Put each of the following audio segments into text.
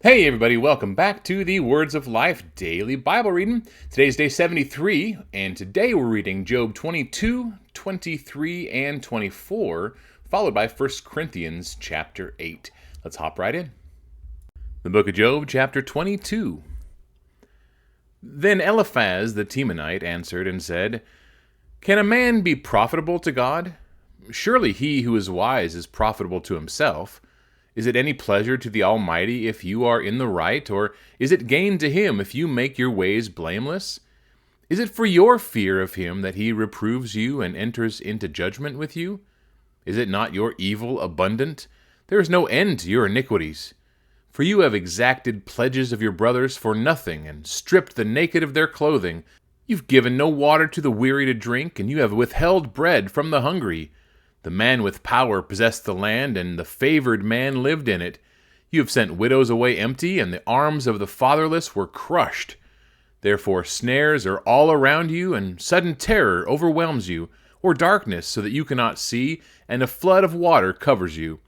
Hey everybody, welcome back to the Words of Life Daily Bible Reading. Today's day 73, and today we're reading Job 22, 23, and 24, followed by 1 Corinthians chapter 8. Let's hop right in. The book of Job, chapter 22. Then Eliphaz the Temanite answered and said, Can a man be profitable to God? Surely he who is wise is profitable to himself. Is it any pleasure to the Almighty if you are in the right, or is it gain to him if you make your ways blameless? Is it for your fear of him that he reproves you and enters into judgment with you? Is it not your evil abundant? There is no end to your iniquities. For you have exacted pledges of your brothers for nothing, and stripped the naked of their clothing. You've given no water to the weary to drink, and you have withheld bread from the hungry. The man with power possessed the land, and the favored man lived in it. You have sent widows away empty, and the arms of the fatherless were crushed. Therefore snares are all around you, and sudden terror overwhelms you, or darkness so that you cannot see, and a flood of water covers you.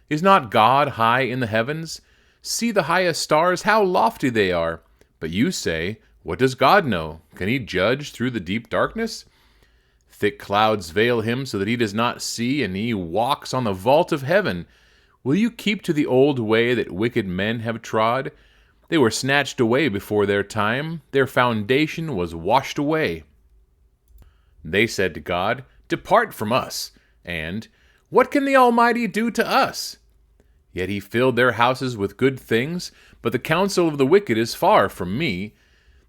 Is not God high in the heavens? See the highest stars, how lofty they are. But you say, What does God know? Can he judge through the deep darkness? Thick clouds veil him so that he does not see, and he walks on the vault of heaven. Will you keep to the old way that wicked men have trod? They were snatched away before their time. Their foundation was washed away. They said to God, Depart from us. And, What can the Almighty do to us? Yet he filled their houses with good things, but the counsel of the wicked is far from me.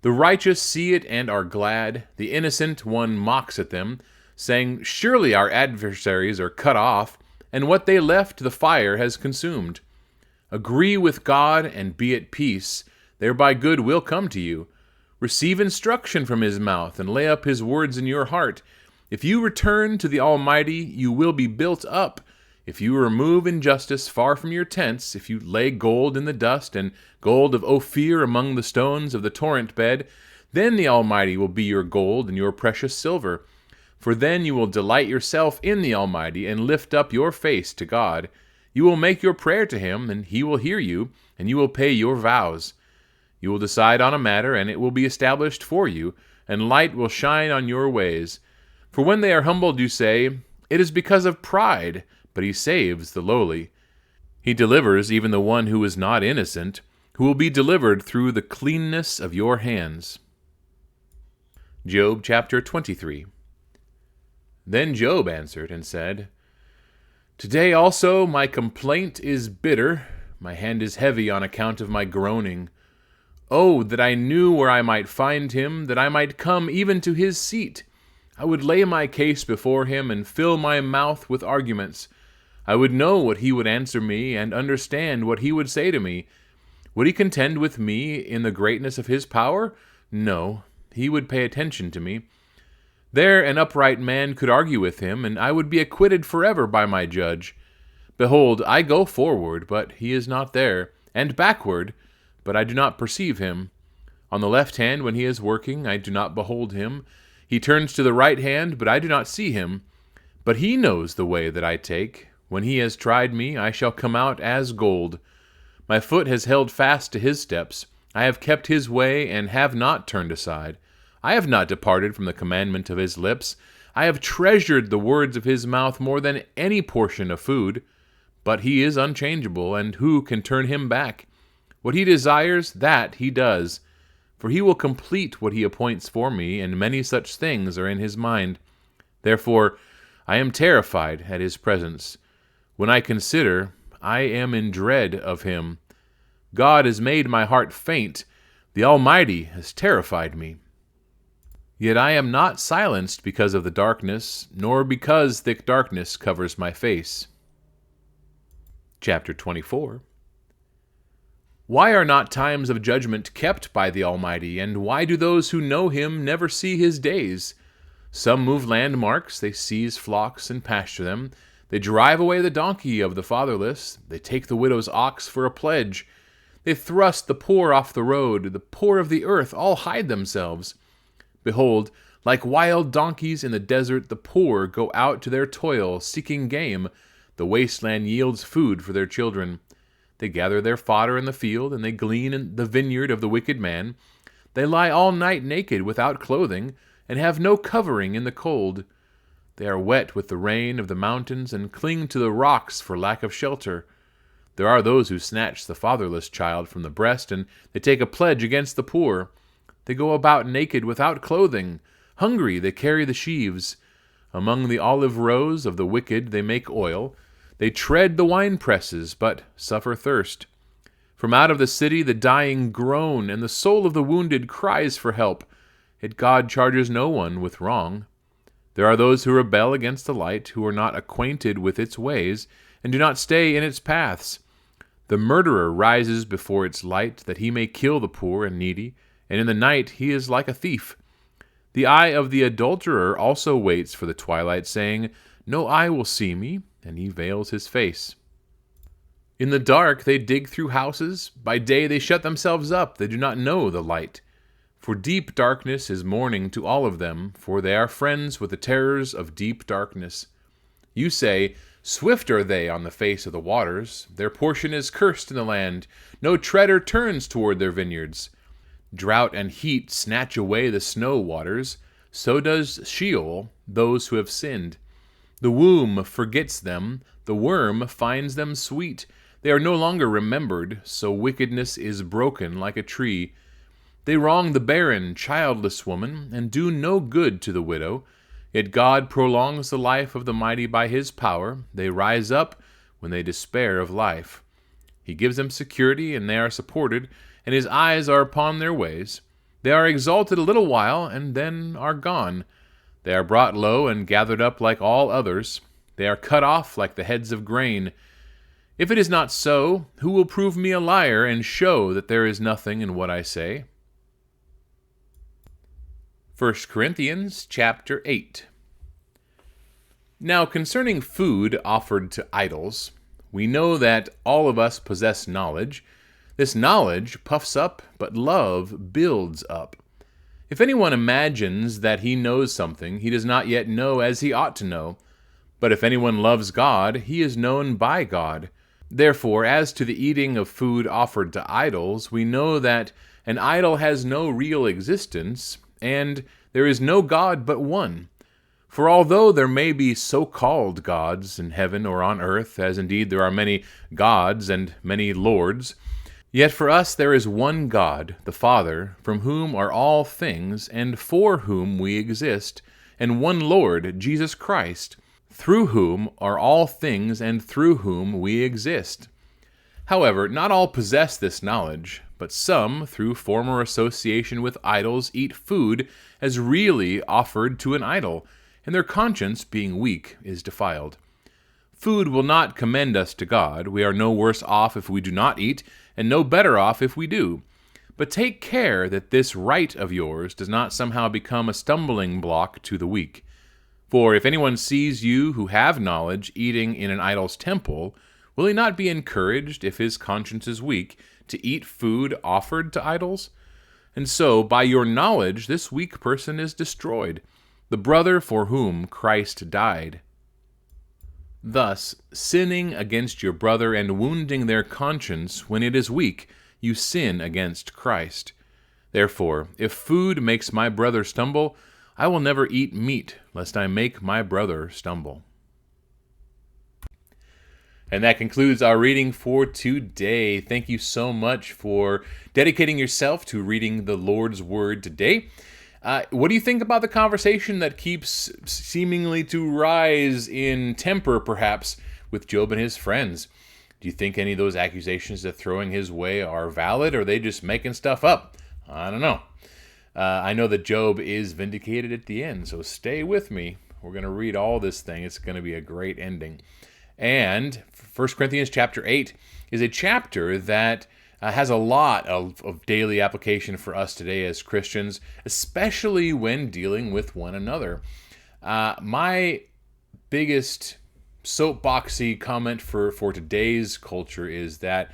The righteous see it and are glad. The innocent one mocks at them, saying, Surely our adversaries are cut off, and what they left the fire has consumed. Agree with God and be at peace, thereby good will come to you. Receive instruction from his mouth, and lay up his words in your heart. If you return to the Almighty, you will be built up. If you remove injustice far from your tents, if you lay gold in the dust, and gold of Ophir among the stones of the torrent bed, then the Almighty will be your gold and your precious silver. For then you will delight yourself in the Almighty, and lift up your face to God. You will make your prayer to him, and he will hear you, and you will pay your vows. You will decide on a matter, and it will be established for you, and light will shine on your ways. For when they are humbled, you say, It is because of pride, but he saves the lowly. He delivers even the one who is not innocent, who will be delivered through the cleanness of your hands. Job chapter 23. Then Job answered and said, Today also my complaint is bitter, my hand is heavy on account of my groaning. Oh, that I knew where I might find him, that I might come even to his seat. I would lay my case before him and fill my mouth with arguments. I would know what he would answer me, and understand what he would say to me. Would he contend with me in the greatness of his power? No, he would pay attention to me. There an upright man could argue with him, and I would be acquitted forever by my judge. Behold, I go forward, but he is not there, and backward, but I do not perceive him. On the left hand, when he is working, I do not behold him. He turns to the right hand, but I do not see him. But he knows the way that I take. When he has tried me, I shall come out as gold. My foot has held fast to his steps. I have kept his way and have not turned aside. I have not departed from the commandment of his lips. I have treasured the words of his mouth more than any portion of food. But he is unchangeable, and who can turn him back? What he desires, that he does. For he will complete what he appoints for me, and many such things are in his mind. Therefore, I am terrified at his presence. When I consider, I am in dread of him. God has made my heart faint. The Almighty has terrified me. Yet I am not silenced because of the darkness, nor because thick darkness covers my face. Chapter 24. Why are not times of judgment kept by the Almighty, and why do those who know him never see his days? Some move landmarks, they seize flocks and pasture them. They drive away the donkey of the fatherless. They take the widow's ox for a pledge. They thrust the poor off the road. The poor of the earth all hide themselves. Behold, like wild donkeys in the desert, the poor go out to their toil, seeking game. The wasteland yields food for their children. They gather their fodder in the field, and they glean in the vineyard of the wicked man. They lie all night naked without clothing, and have no covering in the cold. They are wet with the rain of the mountains, and cling to the rocks for lack of shelter. There are those who snatch the fatherless child from the breast, and they take a pledge against the poor. They go about naked without clothing. Hungry they carry the sheaves. Among the olive rows of the wicked they make oil. They tread the winepresses, but suffer thirst. From out of the city the dying groan, and the soul of the wounded cries for help. Yet God charges no one with wrong. There are those who rebel against the light, who are not acquainted with its ways, and do not stay in its paths. The murderer rises before its light, that he may kill the poor and needy, and in the night he is like a thief. The eye of the adulterer also waits for the twilight, saying, No eye will see me, and he veils his face. In the dark they dig through houses. By day they shut themselves up. They do not know the light. For deep darkness is morning to all of them, for they are friends with the terrors of deep darkness. You say, Swift are they on the face of the waters. Their portion is cursed in the land. No treader turns toward their vineyards. Drought and heat snatch away the snow waters. So does Sheol those who have sinned. The womb forgets them. The worm finds them sweet. They are no longer remembered, so wickedness is broken like a tree. They wrong the barren, childless woman, and do no good to the widow. Yet God prolongs the life of the mighty by his power. They rise up when they despair of life. He gives them security, and they are supported, and his eyes are upon their ways. They are exalted a little while, and then are gone. They are brought low and gathered up like all others. They are cut off like the heads of grain. If it is not so, who will prove me a liar and show that there is nothing in what I say? 1 Corinthians chapter 8. Now concerning food offered to idols, we know that all of us possess knowledge. This knowledge puffs up, but love builds up. If anyone imagines that he knows something, he does not yet know as he ought to know. But if anyone loves God, he is known by God. Therefore, as to the eating of food offered to idols, we know that an idol has no real existence, and there is no God but one. For although there may be so-called gods in heaven or on earth, as indeed there are many gods and many lords, yet for us there is one God, the Father, from whom are all things, and for whom we exist, and one Lord, Jesus Christ, through whom are all things and through whom we exist. However, not all possess this knowledge, but some, through former association with idols, eat food as really offered to an idol, and their conscience, being weak, is defiled. Food will not commend us to God. We are no worse off if we do not eat, and no better off if we do. But take care that this right of yours does not somehow become a stumbling block to the weak. For if anyone sees you who have knowledge eating in an idol's temple, will he not be encouraged, if his conscience is weak, to eat food offered to idols? And so, by your knowledge, this weak person is destroyed, the brother for whom Christ died. Thus, sinning against your brother and wounding their conscience when it is weak, you sin against Christ. Therefore, if food makes my brother stumble, I will never eat meat, lest I make my brother stumble. And that concludes our reading for today. Thank you so much for dedicating yourself to reading the Lord's Word today. What do you think about the conversation that keeps seemingly to rise in temper, perhaps, with Job and his friends? Do you think any of those accusations they're throwing his way are valid, or are they just making stuff up? I don't know. I know that Job is vindicated at the end, so stay with me. We're going to read all this thing. It's going to be a great ending. And 1 Corinthians chapter 8 is a chapter that has a lot of daily application for us today as Christians, especially when dealing with one another. My biggest soapboxy comment for today's culture is that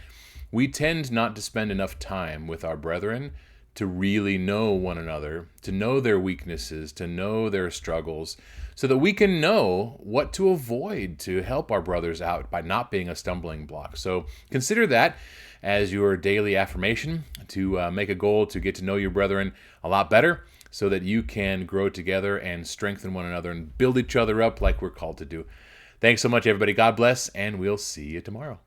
we tend not to spend enough time with our brethren to really know one another, to know their weaknesses, to know their struggles, so that we can know what to avoid to help our brothers out by not being a stumbling block. So consider that as your daily affirmation to make a goal to get to know your brethren a lot better so that you can grow together and strengthen one another and build each other up like we're called to do. Thanks so much, everybody. God bless, and we'll see you tomorrow.